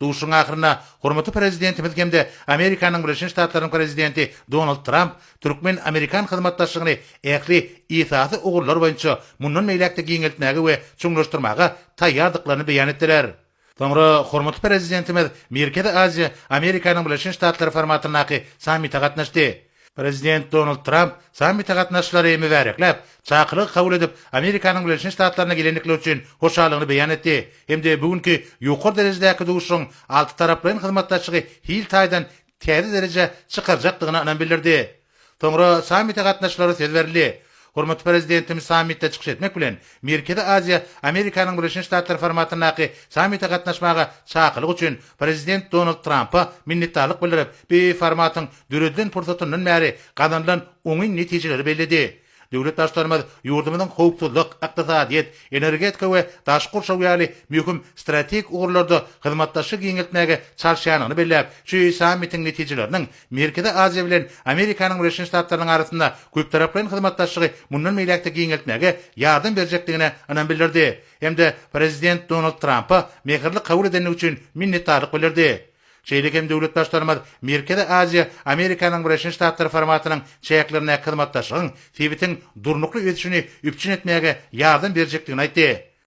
duşun ahyrına hormatly prezidentimiz hemde Amerikanyň Birleşik Ştatlarynyň prezidenti Donald Trump Türkmen Amerikan hyzmatdaşlygyny ähli ýetasy ugurlar boýunça mundan meýlekde giňeltmäge we çuňlaşdyrmaga taýýardyklaryny beýan etdiler. Sonra hormatly prezidentimiz Merkezi Aziýa Amerikanyň Birleşik Ştatlary formatynaky sammitde gatnaşdy. Prezident Donald Trump sammitde gatnaşlary mübareklep, çakyryk kabul edip Amerikanyň Birleşik Ştatlaryna gelenlikler üçin hoşallygyny beýan etdi. Hemde bugünkü ýokary derejedäki duşuň alty taraplaryň hyzmatdaşlygy hil taýdan täze dereje çykarjakdygyny anan bildirdi. Sonra sammitde gatnaşlary söz berildi. Hormatly prezidentimiz sammitde çykyş etmek bilen Merkezi Aziýa Amerikanyň Birleşik Ştatlary formatynaky sammitde gatnaşmaga çakylyk üçin prezident Donald Trump'a minnetdarlyk bildirip, bu formatyň düredilen pursatyndan bäri gazanylan oňy netijeleri bellidi. Döwlet başlarymyz ýurdumyzyň howpsuzlyk, ykdysadyýet, energetika we daşky şowýaly möhüm strategik ugurlarda hyzmatdaşlyk giňeltmäge çalşýanyny belläp, şu sammitiň netijeleriniň Merkezi Aziýa bilen Amerikanyň Birleşik Ştatlarynyň arasynda köp taraply hyzmatdaşlygy mundan meýlekde giňeltmäge ýardam berjekdigine anan bildirdi. Hemde prezident Donald Trump'a mehirli kabul edeni üçin minnetdarlyk bildirdi. Şeýlekem döwlet başlarymyz Merkezi Aziýa Amerikanyň Birleşik Ştatlary formatynyň çäklerine hyzmatdaşlygyň sebitiň durnukly ötüşini üpçün etmäge ýardam berjekdigini aýtdy.